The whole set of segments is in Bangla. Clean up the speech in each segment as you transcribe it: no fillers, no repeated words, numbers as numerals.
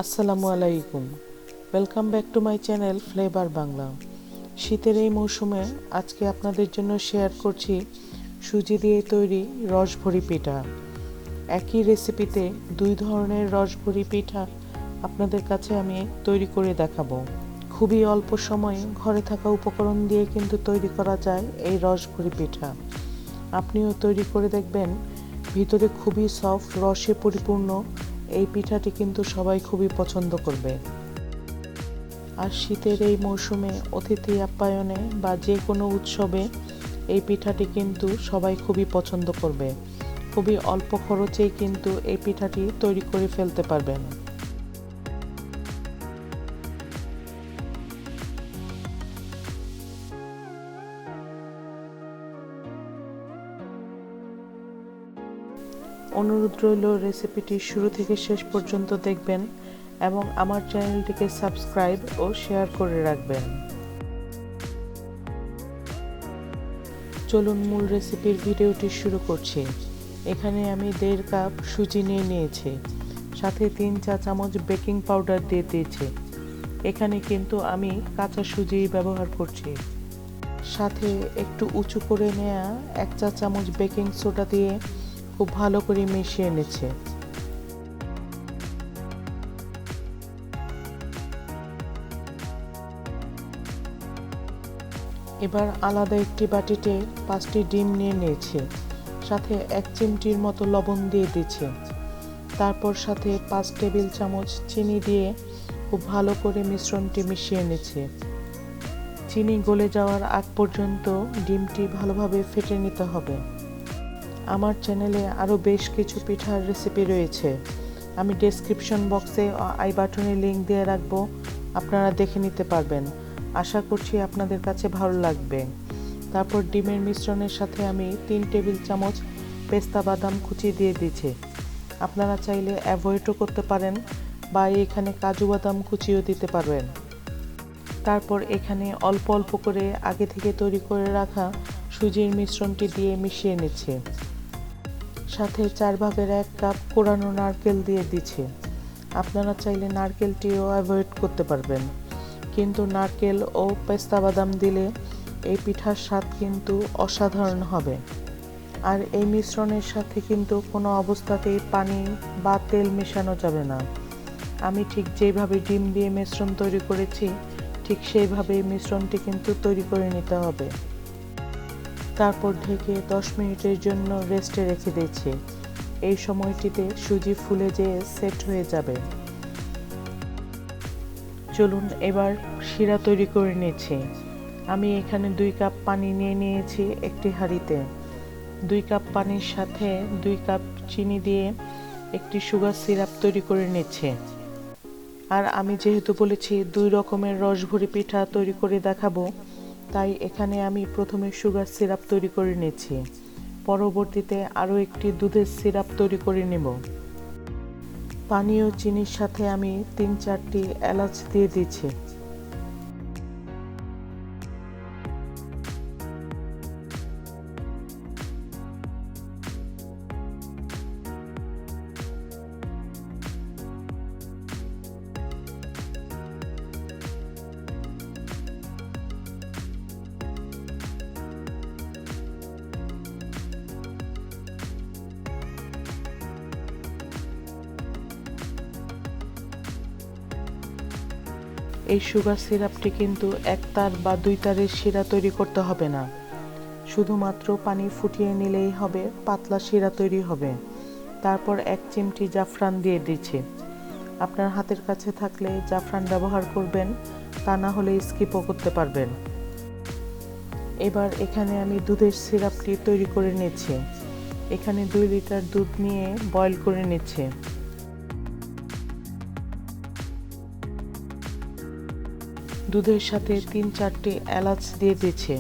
আসসালামু আলাইকুম, welcome back to my channel flavour Bangla. শীতের এই মৌসুমে আজকে আপনাদের জন্য শেয়ার করছি সুজি দিয়ে তৈরি রসভরি পিঠা। একই রেসিপিতে দুই ধরনের রসভরি পিঠা আপনাদের কাছে আমি তৈরি করে দেখাবো। খুবই অল্প সময়ে ঘরে থাকা উপকরণ দিয়ে কিন্তু তৈরি করা যায় এই রসভরি পিঠা। আপনিও তৈরি করে দেখবেন, ভিতরে খুবই সফট, রসে পরিপূর্ণ এই পিঠাটি কিন্তু সবাই খুবই পছন্দ করবে। আর শীতের এই মৌসুমে অতিথি আপ্যায়নে বা যে কোনো উৎসবে এই পিঠাটি কিন্তু সবাই খুবই পছন্দ করবে। খুবই অল্প খরচেই কিন্তু এই পিঠাটি তৈরি করে ফেলতে পারবেন। অনুরোধ রইল রেসিপিটি শুরু থেকে শেষ পর্যন্ত দেখবেন এবং আমার চ্যানেলটিকে সাবস্ক্রাইব ও শেয়ার করে রাখবেন। চলুন মূল রেসিপির ভিডিওটি শুরু করছি। এখানে আমি 1.5 কাপ সুজি নিয়ে নিয়েছি, সাথে 3 চা চামচ বেকিং পাউডার দিয়ে দিয়েছি। এখানে কিন্তু আমি কাঁচা সুজি ব্যবহার করছি। সাথে একটু উঁচু করে নেওয়া 1 চা চামচ বেকিং সোডা দিয়ে খুব ভালো করে মিশিয়ে নিচ্ছে। এবার আলাদা একটি বাটিতে 5টি ডিম নিয়ে নিয়েছি, সাথে 1 চিমটির মতো লবণ দিয়ে দিচ্ছি। তারপর সাথে 5 টেবিল চামচ চিনি দিয়ে খুব ভালো করে মিশ্রণটি মিশিয়ে নিচ্ছি। চিনি গলে যাওয়ার আগ পর্যন্ত ডিমটি ভালোভাবে ফেটে নিতে হবে। আমার চ্যানেলে আরও বেশ কিছু পিঠার রেসিপি রয়েছে, আমি ডেসক্রিপশন বক্সে আই বাটনে লিংক দিয়ে রাখবো, আপনারা দেখে নিতে পারবেন। আশা করছি আপনাদের কাছে ভালো লাগবে। তারপর ডিমের মিশ্রণের সাথে আমি 3 টেবিল চামচ পেস্তা বাদাম কুচি দিয়ে দিয়েছি। আপনারা চাইলে অ্যাভয়েডও করতে পারেন বা এখানে কাজু বাদাম কুচিও দিতে পারবেন। তারপর এখানে অল্প অল্প করে আগে থেকে তৈরি করে রাখা সুজির মিশ্রণটি দিয়ে মিশিয়ে নিচ্ছে। সাথে 4/1 কাপ কোরানো নারকেল দিয়ে দিচ্ছে। আপনারা চাইলে নারকেলটিও অ্যাভয়েড করতে পারবেন, কিন্তু নারকেল ও পেস্তা বাদাম দিলে এই পিঠার স্বাদ কিন্তু অসাধারণ হবে। আর এই মিশ্রণের সাথে কিন্তু কোনো অবস্থাতেই পানি বা তেল মেশানো যাবে না। আমি ঠিক যেভাবে ডিম দিয়ে মিশ্রণ তৈরি করেছি ঠিক সেইভাবেই মিশ্রণটি কিন্তু তৈরি করে নিতে হবে। তারপর ঢেকে 10 মিনিটের জন্য রেস্টে রেখে দিয়েছি। এই সময়টিতে সুজি ফুলে যেয়ে সেট হয়ে যাবে। চলুন এবার শিরা তৈরি করে নিচ্ছি। আমি এখানে 2 কাপ পানি নিয়ে নিয়েছি একটি হাঁড়িতে। 2 কাপ পানির সাথে 2 কাপ চিনি দিয়ে একটি সুগার সিরাপ তৈরি করে নিচ্ছি। আর আমি যেহেতু বলেছি 2 রকমের রসভরি পিঠা তৈরি করে দেখাবো, তাই এখানে আমি প্রথমে সুগার সিরাপ তৈরি করে নিচ্ছি। পরবর্তীতে আরও একটি দুধের সিরাপ তৈরি করে নেব। পানি ও চিনির সাথে আমি 3-4টি এলাচ দিয়ে দিচ্ছি। এই সুগার সিরাপটি কিন্তু 1 তার বা 2 তারের শিরা তৈরি করতে হবে না, শুধুমাত্র পানি ফুটিয়ে নিলেই হবে, পাতলা শিরা তৈরি হবে। তারপর 1 চিমটি জাফরান দিয়ে দিচ্ছি। আপনার হাতের কাছে থাকলে জাফরান ব্যবহার করবেন, তা না হলে স্কিপও করতে পারবেন। এবার এখানে আমি দুধের সিরাপটি তৈরি করে নিচ্ছি। এখানে 2 লিটার দুধ নিয়ে বয়েল করে নিচ্ছি। দুধের সাথে 3-4টি এলাচ দিয়ে দিচ্ছি।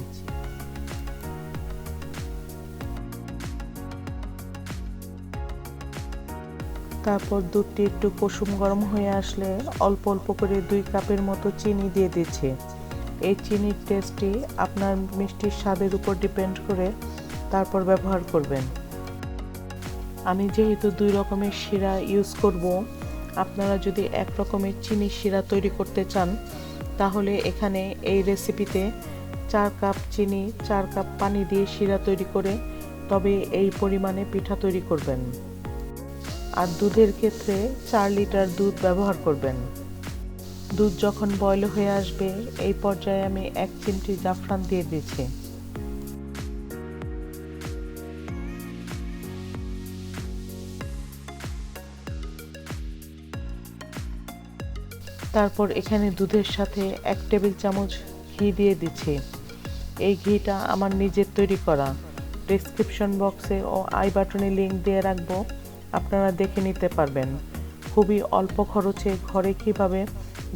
তারপর দুধটি একটু কুসুম গরম হয়ে আসলে অল্প অল্প করে 2 কাপের মতো চিনি দিয়ে দিচ্ছি। এই চিনির টেস্টটি আপনার মিষ্টির স্বাদের উপর ডিপেন্ড করে তারপর ব্যবহার করবেন। আমি যেহেতু 2 রকমের শিরা ইউজ করব, আপনারা যদি এক রকমের চিনি শিরা তৈরি করতে চান তাহলে এখানে এই রেসিপিতে 4 কাপ চিনি 4 কাপ পানি দিয়ে শিরা তৈরি করে তবে এই পরিমাণে পিঠা তৈরি করবেন। আর দুধের ক্ষেত্রে 4 লিটার দুধ ব্যবহার করবেন। দুধ যখন বয়েল হয়ে আসবে এই পর্যায়ে আমি 1 চিমটি জাফরান দিয়ে দিচ্ছি। তারপর এখানে দুধের সাথে 1 টেবিল চামচ ঘি দিয়ে দিচ্ছি। এই ঘিটা আমার নিজের তৈরি করা। ডেসক্রিপশন বক্সে ও আই বাটনে লিংক দিয়ে রাখবো, আপনারা দেখে নিতে পারবেন। খুবই অল্প খরচে ঘরে কিভাবে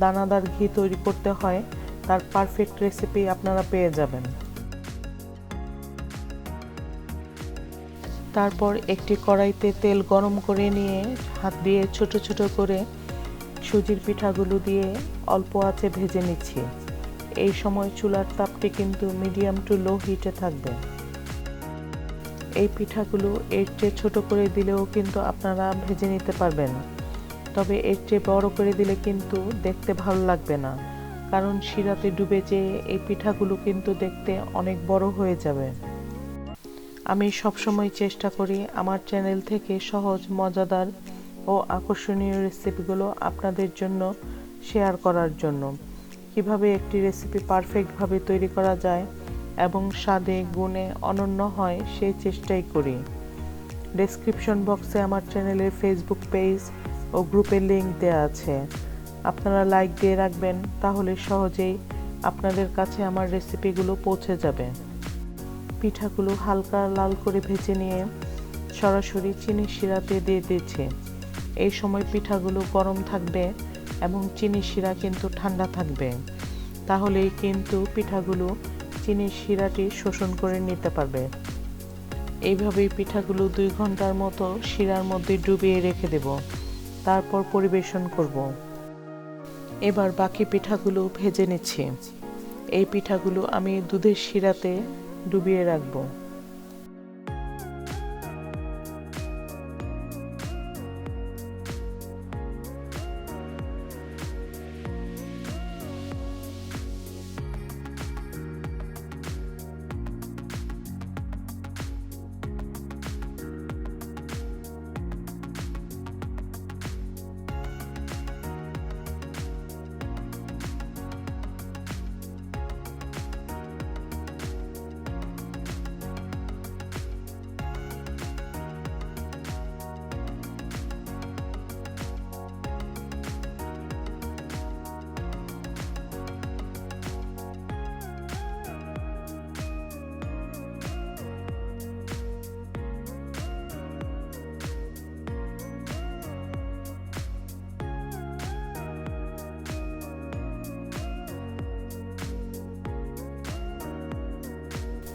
দানাদার ঘি তৈরি করতে হয় তার পারফেক্ট রেসিপি আপনারা পেয়ে যাবেন। তারপর একটি কড়াইতে তেল গরম করে নিয়ে হাত দিয়ে ছোট ছোট করে সুজির পিঠাগুলো দিয়ে অল্প আঁচে ভেজে নিচ্ছি। এই সময় চুলার তাপটি কিন্তু মিডিয়াম টু লো হিটে থাকবে। এই পিঠাগুলো এর চেয়ে ছোট করে দিলেও কিন্তু আপনারা ভেজে নিতে পারবেন, তবে এর চেয়ে বড় করে দিলে কিন্তু দেখতে ভালো লাগবে না, কারণ শিরাতে ডুবে যেয়ে এই পিঠাগুলো কিন্তু দেখতে অনেক বড় হয়ে যাবে। আমি সবসময় চেষ্টা করি আমার চ্যানেল থেকে সহজ, মজাদার ও আকর্ষণীয় রেসিপিগুলো আপনাদের জন্য শেয়ার করার জন্য। কিভাবে একটি রেসিপি পারফেক্টভাবে তৈরি করা যায় এবং স্বাদে গুণে অনন্য হয় সেই চেষ্টাই করি। ডেসক্রিপশন বক্সে আমার চ্যানেলের ফেসবুক পেজ ও গ্রুপের লিংক দেওয়া আছে, আপনারা লাইক দিয়ে রাখবেন, তাহলে সহজেই আপনাদের কাছে আমার রেসিপিগুলো পৌঁছে যাবে। পিঠাগুলো হালকা লাল করে ভেজে নিয়ে সরাসরি চিনি শিরাতে দিয়ে দিচ্ছি। এই সময় পিঠাগুলো গরম থাকবে এবং চিনি শিরা কিন্তু ঠান্ডা থাকবে, তাহলেই কিন্তু পিঠাগুলো চিনির শিরাটি শোষণ করে নিতে পারবে। এইভাবেই পিঠাগুলো 2 ঘন্টার মতো শিরার মধ্যে ডুবিয়ে রেখে দেব, তারপর পরিবেশন করব। এবার বাকি পিঠাগুলো ভেজে নিচ্ছি। এই পিঠাগুলো আমি দুধের শিরাতে ডুবিয়ে রাখবো।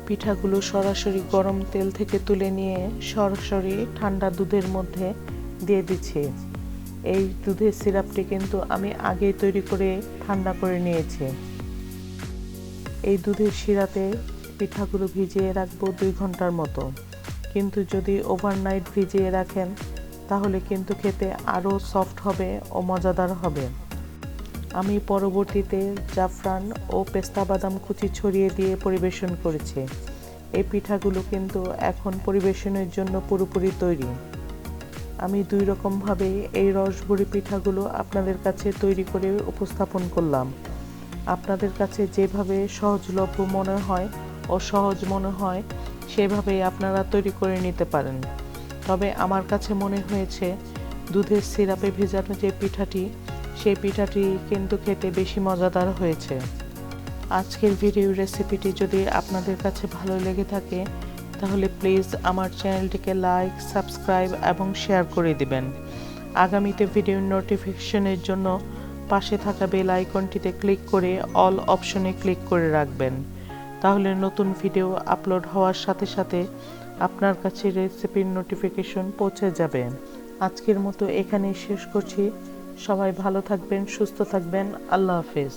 পিঠাগুলো সরাসরি গরম তেল থেকে তুলে নিয়ে সরাসরি ঠান্ডা দুধের মধ্যে দিয়ে দিচ্ছি। এই দুধের সিরাপটি কিন্তু আমি আগেই তৈরি করে ঠান্ডা করে নিয়েছি। এই দুধের শিরাতে পিঠাগুলো ভিজিয়ে রাখবো 2 ঘন্টার মতো, কিন্তু যদি ওভারনাইট ভিজিয়ে রাখেন তাহলে কিন্তু খেতে আরও সফট হবে ও মজাদার হবে। আমি পরবর্তীতে জাফরান ও পেস্তা বাদাম কুচি ছড়িয়ে দিয়ে পরিবেশন করেছি। এই পিঠাগুলো কিন্তু এখন পরিবেশনের জন্য পুরোপুরি তৈরি। আমি 2 রকমভাবে এই রসভরি পিঠাগুলো আপনাদের কাছে তৈরি করে উপস্থাপন করলাম। আপনাদের কাছে যেভাবে সহজলভ্য মনে হয় ও সহজ মনে হয় সেভাবেই আপনারা তৈরি করে নিতে পারেন। তবে আমার কাছে মনে হয়েছে দুধের সিরাপে ভেজানো যে পিঠাটি, সেই পিঠাটি কিন্তু খেতে বেশি মজাদার হয়েছে। আজকের ভিডিও রেসিপিটি যদি আপনাদের কাছে ভালো লেগে থাকে তাহলে প্লিজ আমার চ্যানেলটিকে লাইক, সাবস্ক্রাইব এবং শেয়ার করে দিবেন। আগামীতে ভিডিওর নোটিফিকেশনের জন্য পাশে থাকা বেল আইকনটিতে ক্লিক করে অল অপশনে ক্লিক করে রাখবেন, তাহলে নতুন ভিডিও আপলোড হওয়ার সাথে সাথে আপনার কাছে রেসিপির নোটিফিকেশন পৌঁছে যাবে। আজকের মতো এখানেই শেষ করছি। সবাই ভালো থাকবেন, সুস্থ থাকবেন। আল্লাহ হাফেজ।